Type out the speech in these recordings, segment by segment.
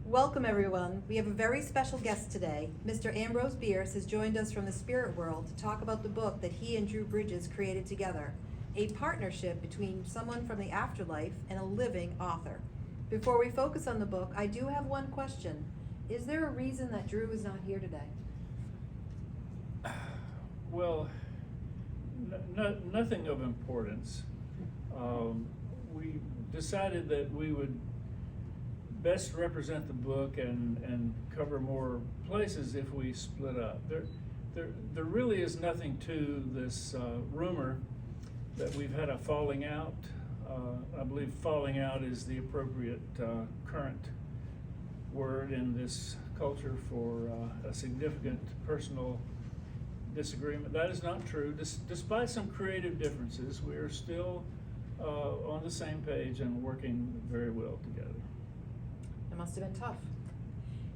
Welcome, everyone. We have a very special guest today. Mr. Ambrose Bierce has joined us from the spirit world to talk about the book that he and Drew Bridges created together, a partnership between someone from the afterlife and a living author. Before we focus on the book, I do have one question. Is there a reason that Drew is not here today? Well, nothing of importance. We decided that we would best represent the book and cover more places if we split up. There really is nothing to this rumor that we've had a falling out. I believe falling out is the appropriate current word in this culture for a significant personal disagreement. That is not true. Despite some creative differences, we are still on the same page and working very well together. It must have been tough.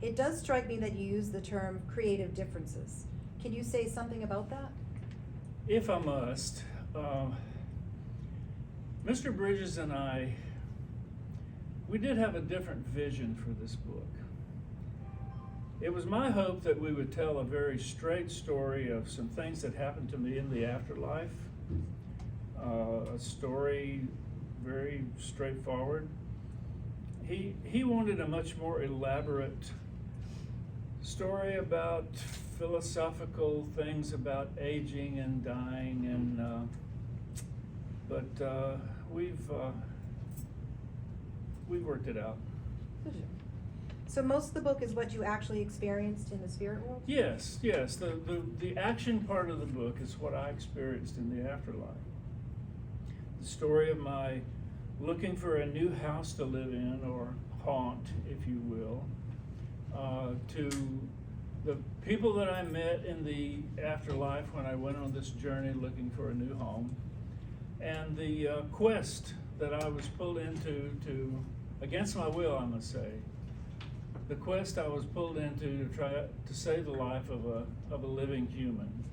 It does strike me that you use the term creative differences. Can you say something about that? If I must, Mr. Bridges and I, we did have a different vision for this book. It was my hope that we would tell a very straight story of some things that happened to me in the afterlife, a story very straightforward. He wanted a much more elaborate story about philosophical things about aging and dying, and but we've worked it out. So most of the book is what you actually experienced in the spirit world? Yes. The action part of the book is what I experienced in the afterlife. The story of my looking for a new house to live in, or haunt, if you will, to the people that I met in the afterlife when I went on this journey looking for a new home, and the quest that I was pulled into against my will, I must say, the quest I was pulled into to try to save the life of a living human.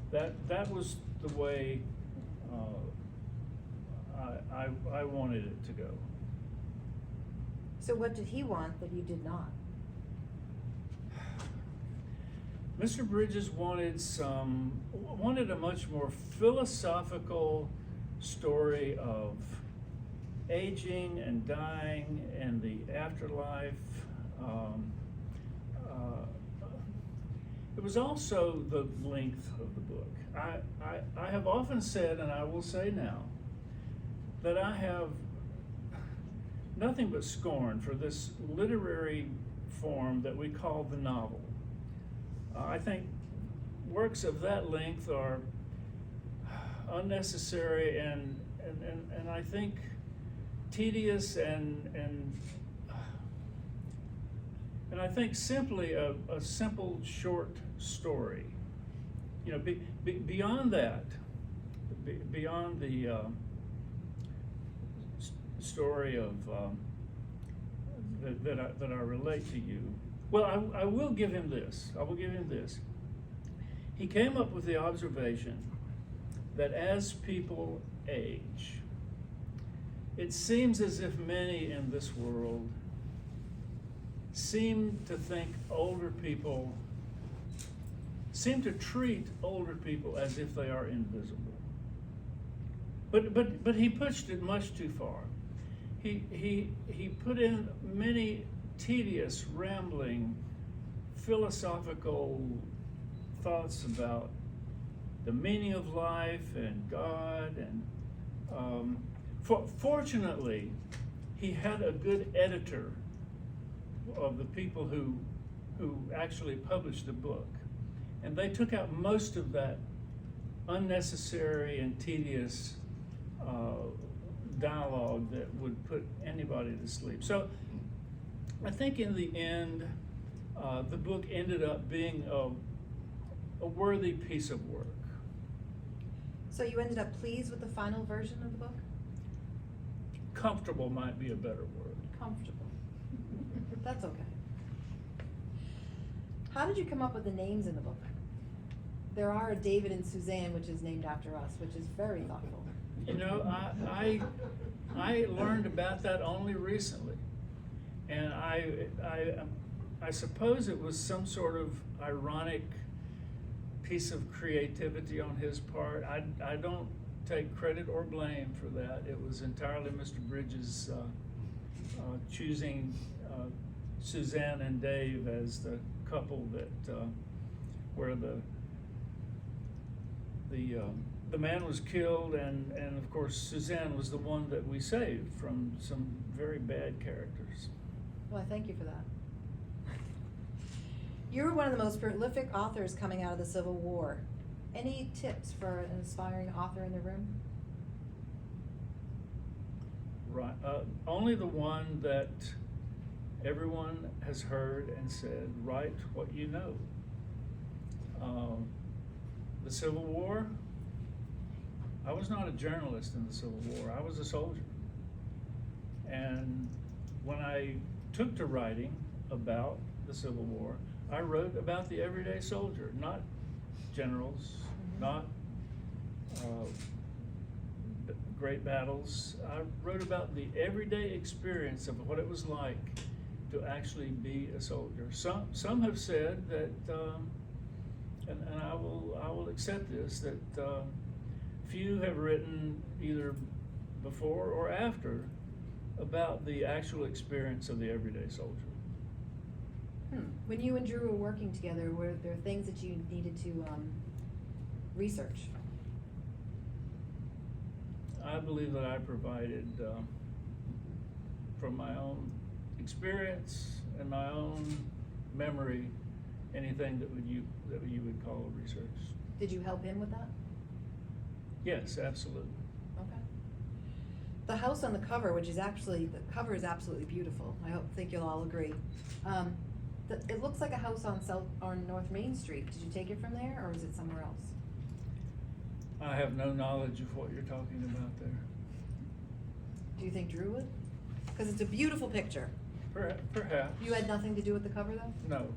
That was the way I wanted it to go. So what did he want that you did not? Mr. Bridges wanted a much more philosophical story of aging and dying and the afterlife. It was also the length of the book. I have often said, and I will say now, that I have nothing but scorn for this literary form that we call the novel. I think works of that length are unnecessary and I think tedious and I think simply a simple short story. You know, beyond that, beyond the story of that I relate to you. Well, I will give him this. I will give him this. He came up with the observation that as people age, it seems as if many in this world seem to treat older people as if they are invisible. But he pushed it much too far. He put in many tedious, rambling, philosophical thoughts about the meaning of life and God, and fortunately, he had a good editor of the people who actually published the book, and they took out most of that unnecessary and tedious dialogue that would put anybody to sleep. So I think in the end, the book ended up being a worthy piece of work. So you ended up pleased with the final version of the book? Comfortable might be a better word. Comfortable. That's okay. How did you come up with the names in the book? There are a David and Suzanne, which is named after us, which is very thoughtful. You know, I learned about that only recently. And I suppose it was some sort of ironic piece of creativity on his part. I don't take credit or blame for that. It was entirely Mr. Bridges' choosing Suzanne and Dave as the couple that where the man was killed, and of course Suzanne was the one that we saved from some very bad characters. Well, I thank you for that. You're one of the most prolific authors coming out of the Civil War. Any tips for an aspiring author in the room? Right, only the one that everyone has heard and said, write what you know. The Civil War, I was not a journalist in the Civil War, I was a soldier. And when I took to writing about the Civil War, I wrote about the everyday soldier, not generals, not great battles. I wrote about the everyday experience of what it was like to actually be a soldier. Some have said that, and I will accept this, that few have written either before or after about the actual experience of the everyday soldier. When you and Drew were working together, were there things that you needed to research? I believe that I provided, from my own experience and my own memory, anything that you would call research. Did you help him with that? Yes, absolutely. Okay. The house on the cover, which is actually, the cover is absolutely beautiful. I think you'll all agree. It looks like a house on North Main Street. Did you take it from there, or is it somewhere else? I have no knowledge of what you're talking about there. Do you think Drew would? Because it's a beautiful picture. Perhaps. You had nothing to do with the cover, though? No.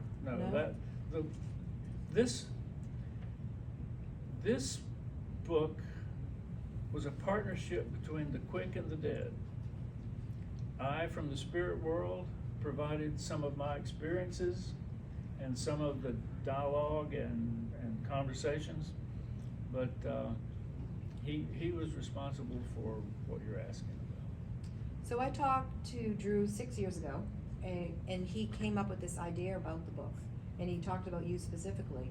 This book was a partnership between the quick and the dead. I, from the spirit world, provided some of my experiences and some of the dialogue and conversations, but he was responsible for what you're asking about. So I talked to Drew 6 years ago, and he came up with this idea about the book, and he talked about you specifically.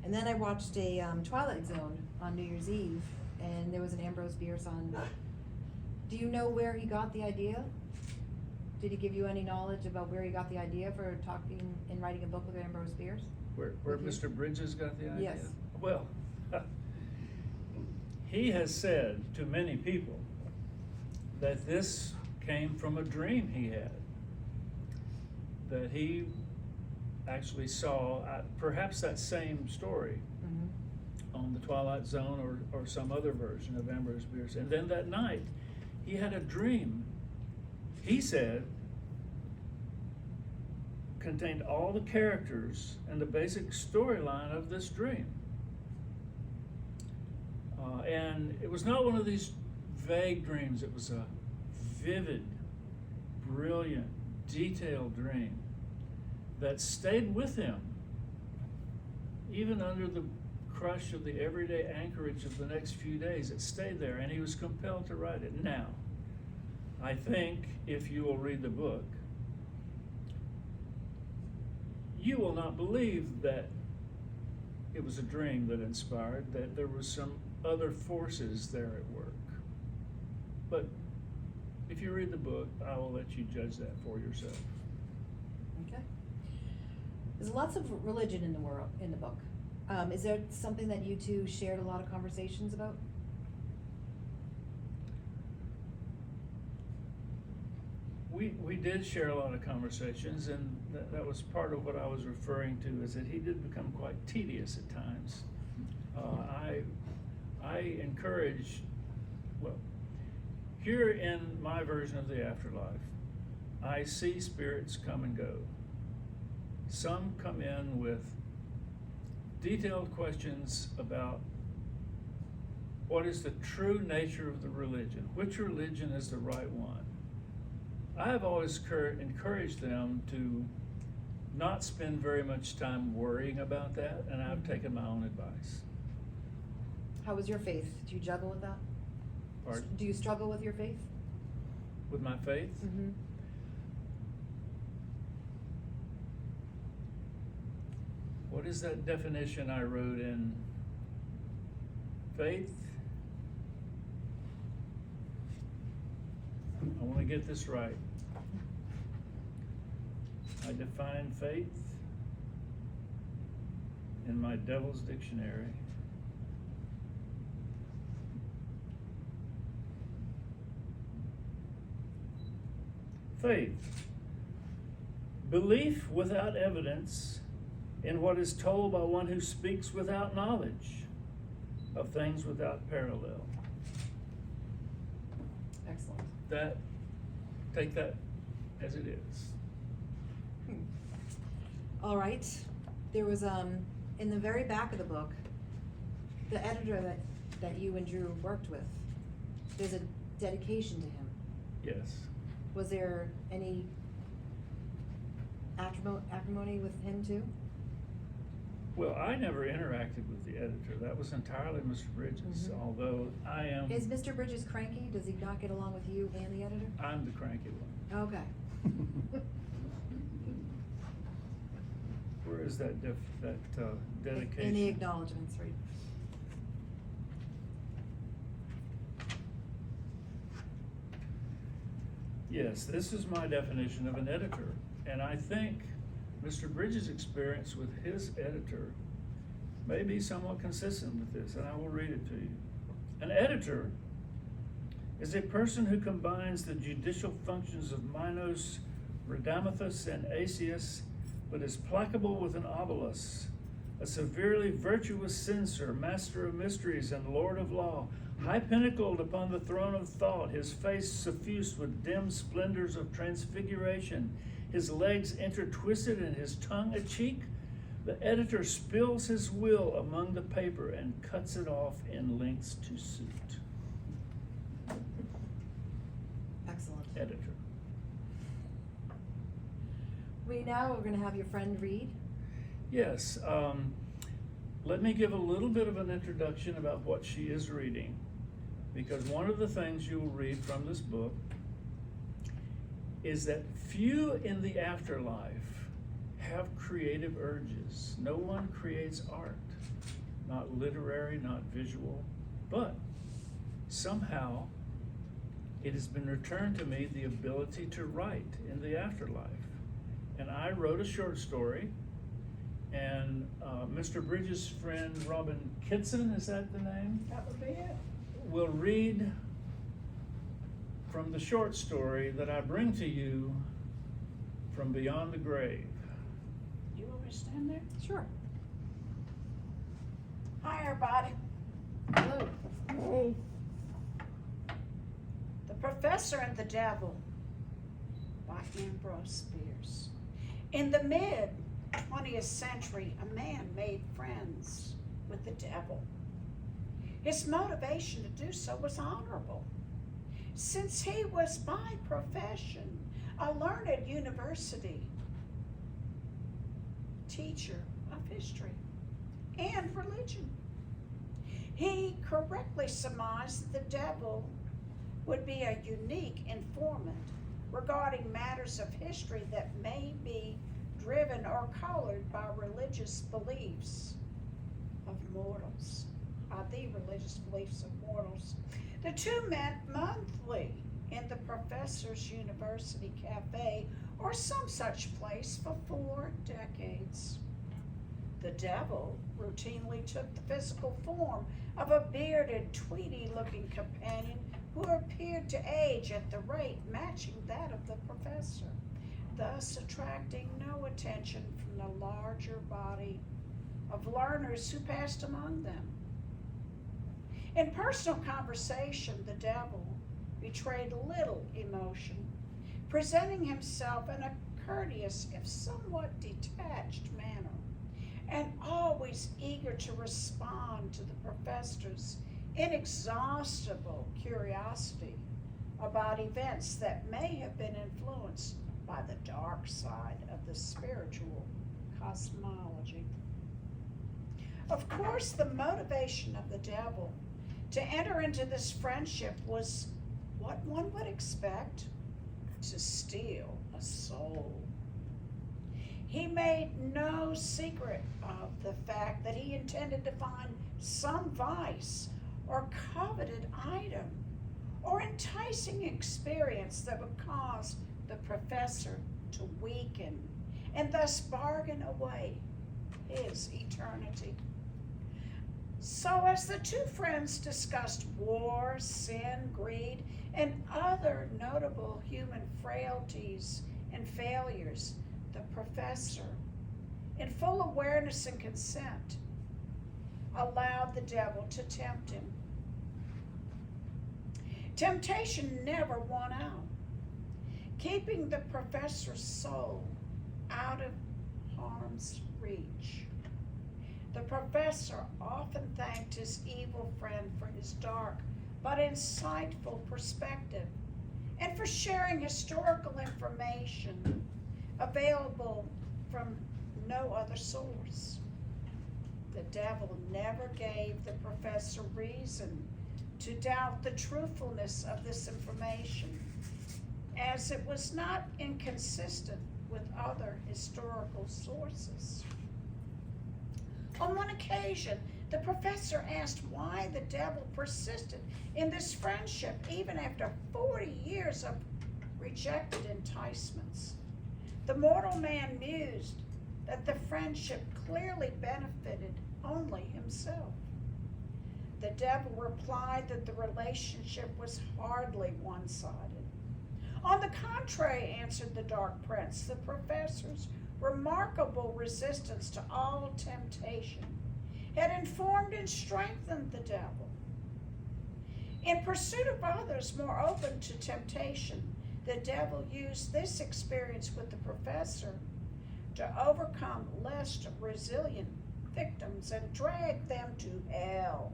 And then I watched a Twilight Zone on New Year's Eve, and there was an Ambrose Bierce on. Do you know where he got the idea? Did he give you any knowledge about where he got the idea for talking and writing a book with Ambrose Bierce? Where Mr. Bridges got the idea? Yes. Well, he has said to many people that this came from a dream he had, that he actually saw perhaps that same story on the Twilight Zone or some other version of Ambrose Bierce. And then that night, he had a dream, he said, contained all the characters and the basic storyline of this dream. And it was not one of these vague dreams, it was a vivid, brilliant, detailed dream that stayed with him even under the crush of the everyday anchorage of the next few days. It stayed there, and he was compelled to write it. Now, I think if you will read the book, you will not believe that it was a dream that inspired, that there was some other forces there at work. But if you read the book, I will let you judge that for yourself. Okay. There's lots of religion in the book. Is there something that you two shared a lot of conversations about? We did share a lot of conversations, and that was part of what I was referring to, is that he did become quite tedious at times. I encourage, well, here in my version of the afterlife, I see spirits come and go. Some come in with detailed questions about what is the true nature of the religion, which religion is the right one. I have always encouraged them to not spend very much time worrying about that, and I've taken my own advice. How was your faith? Do you juggle with that? Pardon? Do you struggle with your faith? With my faith? Mm-hmm. What is that definition I wrote in faith? I want to get this right. I define faith in my Devil's Dictionary. Faith, belief without evidence in what is told by one who speaks without knowledge of things without parallel. Excellent. Take that as it is. All right. There was, in the very back of the book, the editor that you and Drew worked with, there's a dedication to him. Yes. Was there any acrimony with him too? Well, I never interacted with the editor. That was entirely Mr. Bridges, Mhm. although I am. Is Mr. Bridges cranky? Does he not get along with you and the editor? I'm the cranky one. Okay. Where is that dedication? In the acknowledgements, right? Yes, this is my definition of an editor, and I think Mr. Bridges' experience with his editor may be somewhat consistent with this, and I will read it to you. An editor is a person who combines the judicial functions of Minos, Radamanthus, and Asius, but is placable with an obolus, a severely virtuous censor, master of mysteries and lord of law, high pinnacled upon the throne of thought, his face suffused with dim splendors of transfiguration, his legs intertwisted and his tongue a cheek. The editor spills his will among the paper and cuts it off in lengths to suit. Excellent. Editor. We're going to have your friend read. Yes, let me give a little bit of an introduction about what she is reading, because one of the things you will read from this book is that few in the afterlife have creative urges. No one creates art, not literary, not visual, but somehow it has been returned to me the ability to write in the afterlife. And I wrote a short story, and Mr. Bridges' friend Robin Kitson, is that the name? That would be it. Will read from the short story that I bring to you from beyond the grave. You want me to stand there? Sure. Hi, everybody. Hello. Hey. The Professor and the Devil by Ambrose Bierce. In the mid-20th century, a man made friends with the devil. His motivation to do so was honorable, since he was by profession a learned university teacher of history and religion. He correctly surmised that the devil would be a unique informant regarding matters of history that may be driven or colored by religious beliefs of mortals, the religious beliefs of mortals. The two met monthly in the professor's university cafe or some such place for 4 decades. The devil routinely took the physical form of a bearded, tweedy-looking companion who appeared to age at the rate matching that of the professor, thus attracting no attention from the larger body of learners who passed among them. In personal conversation, the devil betrayed little emotion, presenting himself in a courteous, if somewhat detached manner, and always eager to respond to the professor's inexhaustible curiosity about events that may have been influenced influenced by the dark side of the spiritual cosmology. Of course, the motivation of the devil to enter into this friendship was what one would expect: to steal a soul. He made no secret of the fact that he intended to find some vice or coveted item or enticing experience that would cause the professor to weaken and thus bargain away his eternity. So as the two friends discussed war, sin, greed, and other notable human frailties and failures, the professor, in full awareness and consent, allowed the devil to tempt him. Temptation never won out, keeping the professor's soul out of harm's reach. The professor often thanked his evil friend for his dark but insightful perspective and for sharing historical information available from no other source. The devil never gave the professor reason to doubt the truthfulness of this information, as it was not inconsistent with other historical sources. On one occasion, the professor asked why the devil persisted in this friendship even after 40 years of rejected enticements. The mortal man mused that the friendship clearly benefited only himself. The devil replied that the relationship was hardly one-sided. On the contrary, answered the dark prince, the professor's remarkable resistance to all temptation had informed and strengthened the devil. In pursuit of others more open to temptation, the devil used this experience with the professor to overcome less resilient victims and drag them to hell.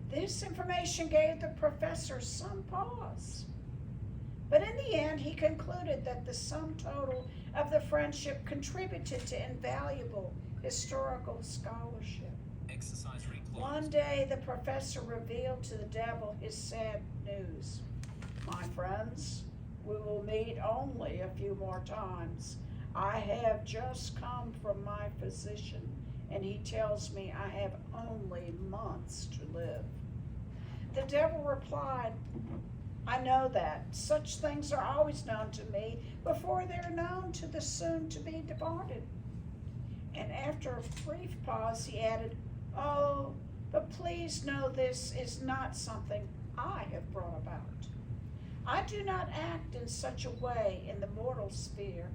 This information gave the professor some pause. But in the end, he concluded that the sum total of the friendship contributed to invaluable historical scholarship. One day, the professor revealed to the devil his sad news. My friends, we will meet only a few more times. I have just come from my physician, and he tells me I have only months to live. The devil replied, I know that. Such things are always known to me before they're known to the soon-to-be departed. And after a brief pause, he added, oh, but please know this is not something I have brought about. I do not act in such a way in the mortal sphere.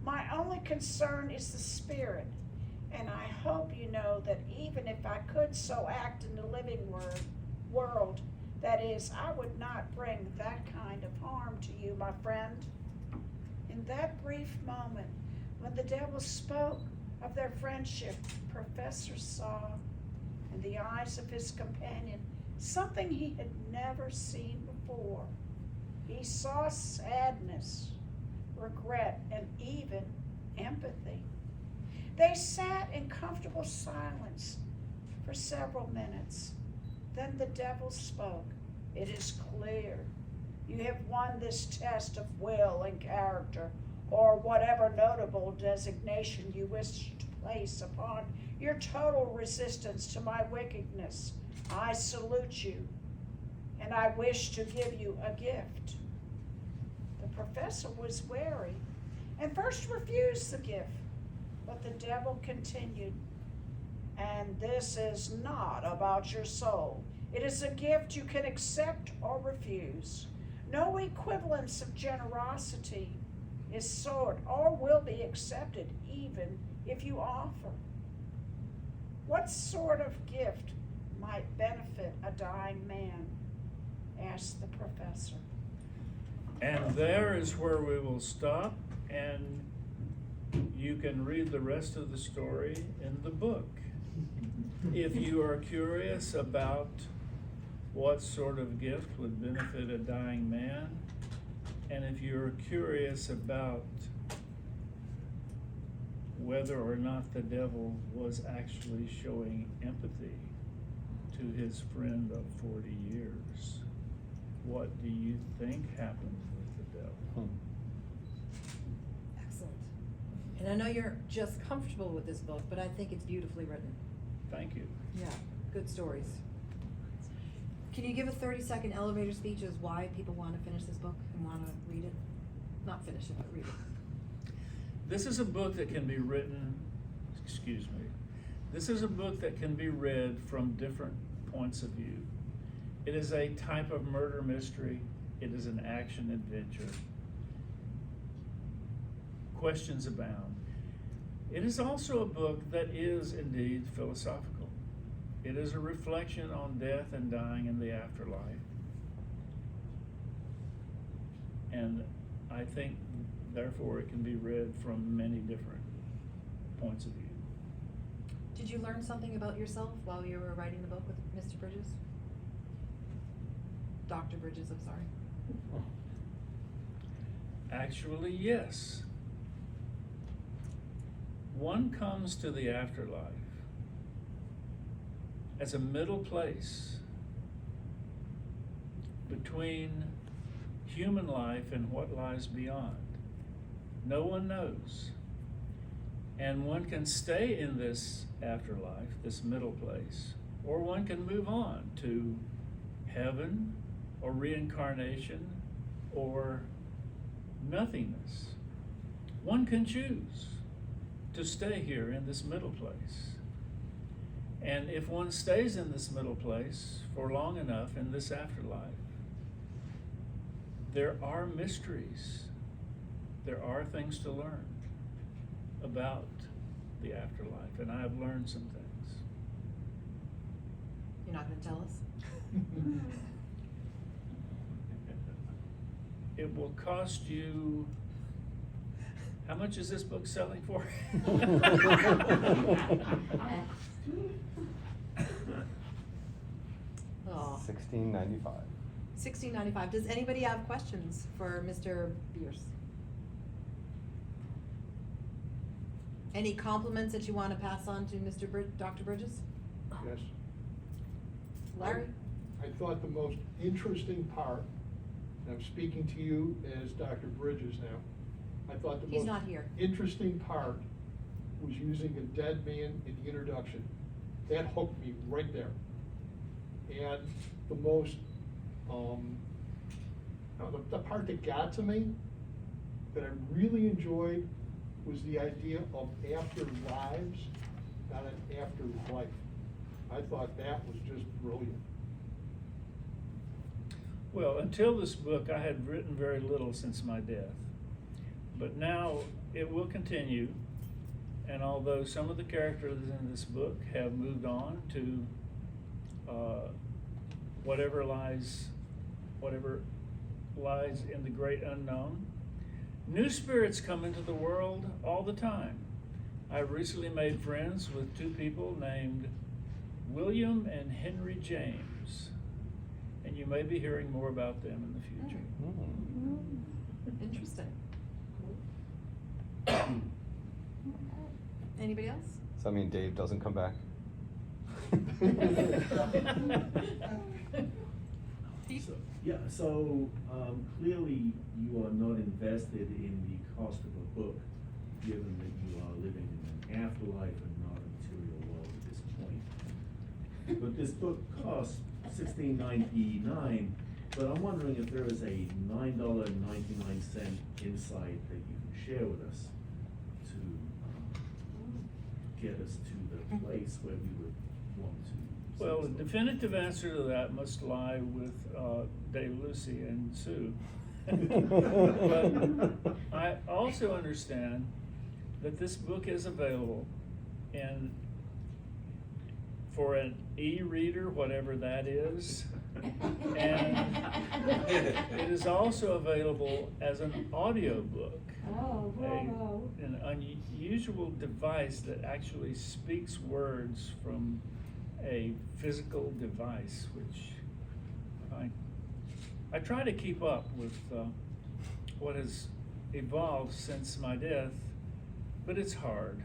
My only concern is the spirit, and I hope you know that even if I could so act in the living world, that is, I would not bring that kind of harm to you, my friend. In that brief moment, when the devil spoke of their friendship, Professor saw in the eyes of his companion something he had never seen before. He saw sadness, regret, and even empathy. They sat in comfortable silence for several minutes. Then the devil spoke. It is clear you have won this test of will and character, or whatever notable designation you wish to place upon your total resistance to my wickedness. I salute you, and I wish to give you a gift. The professor was wary and first refused the gift, but the devil continued, and this is not about your soul. It is a gift you can accept or refuse. No equivalence of generosity is sought or will be accepted even if you offer. What sort of gift might benefit a dying man? Asked the professor. And there is where we will stop, and you can read the rest of the story in the book. If you are curious about what sort of gift would benefit a dying man, And if you're curious about whether or not the devil was actually showing empathy to his friend of 40 years, what do you think happened with the devil? Excellent. And I know you're just comfortable with this book, but I think it's beautifully written. Thank you. Yeah, good stories. Can you give a 30-second elevator speech as why people want to finish this book and want to read it? Not finish it, but read it. This is a book that can be written, excuse me, this is a book that can be read from different points of view. It is a type of murder mystery. It is an action adventure. Questions abound. It is also a book that is indeed philosophical. It is a reflection on death and dying in the afterlife. And I think, therefore, it can be read from many different points of view. Did you learn something about yourself while you were writing the book with Mr. Bridges? Dr. Bridges, I'm sorry. Actually, yes. One comes to the afterlife as a middle place between human life and what lies beyond. No one knows. And one can stay in this afterlife, this middle place, or one can move on to heaven or reincarnation or nothingness. One can choose to stay here in this middle place. And if one stays in this middle place for long enough in this afterlife, there are mysteries. There are things to learn about the afterlife, and I have learned some things. You're not going to tell us? It will cost you, how much is this book selling for? Oh. $16.95. $16.95. Does anybody have questions for Mr. Bierce? Any compliments that you want to pass on to Dr. Bridges? Yes. Larry? I thought the most interesting part, and I'm speaking to you as Dr. Bridges now, I thought the He's most not here. interesting part was using a dead man in the introduction. That hooked me right there. And the most, the part that got to me, that I really enjoyed, was the idea of afterlives, not an afterlife. I thought that was just brilliant. Well, until this book, I had written very little since my death. But now it will continue, and although some of the characters in this book have moved on to whatever lies in the great unknown, new spirits come into the world all the time. I've recently made friends with two people named William and Henry James, and you may be hearing more about them in the future. Interesting. Anybody else? Does that mean Dave doesn't come back? So clearly you are not invested in the cost of a book, given that you are living in an afterlife and not a material world at this point. But this book costs $16.99, but I'm wondering if there is a $9.99 insight that you can share with us to get us to the place where we would want to. Well, the definitive answer to that must lie with Dave, Lucy, and Sue. But I also understand that this book is available for an e-reader, whatever that is. And it is also available as an audio book. Oh, bravo. An unusual device that actually speaks words from a physical device, which I try to keep up with what has evolved since my death, but it's hard.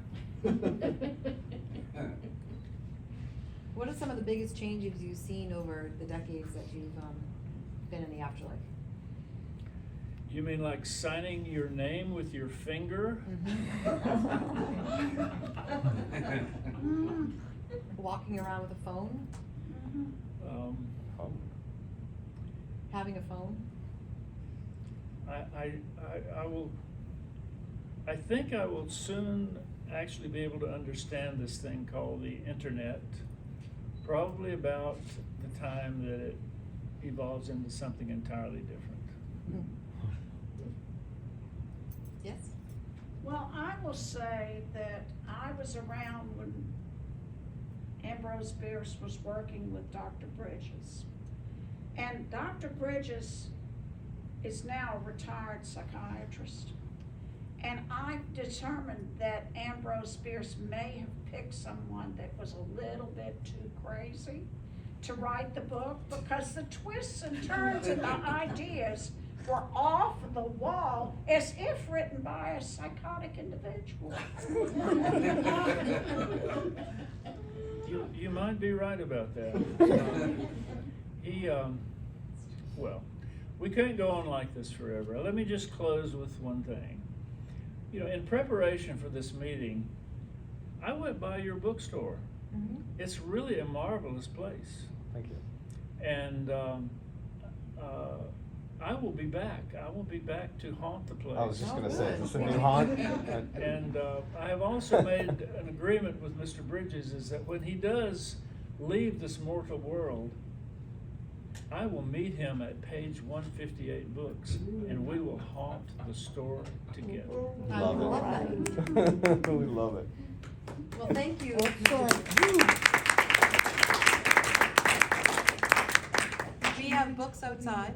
What are some of the biggest changes you've seen over the decades that you've been in the afterlife? You mean like signing your name with your finger? Mm-hmm. Walking around with a phone? Um, Oh. Having a phone? I think I will soon actually be able to understand this thing called the internet, probably about the time that it evolves into something entirely different. Yes? Well, I will say that I was around when Ambrose Bierce was working with Dr. Bridges. And Dr. Bridges is now a retired psychiatrist. And I've determined that Ambrose Bierce may have picked someone that was a little bit too crazy to write the book, because the twists and turns and the ideas were off the wall, as if written by a psychotic individual. You might be right about that. Well, we can't go on like this forever. Let me just close with one thing. You know, in preparation for this meeting, I went by your bookstore. Mm-hmm. It's really a marvelous place. Thank you. And I will be back. I will be back to haunt the place. I was just Oh, gonna say, is good. this a new haunt? And I have also made an agreement with Mr. Bridges, is that when he does leave this mortal world, I will meet him at page 158 books, and we will haunt the store together. I Love love it. We love it. Well, thank you. We have books outside.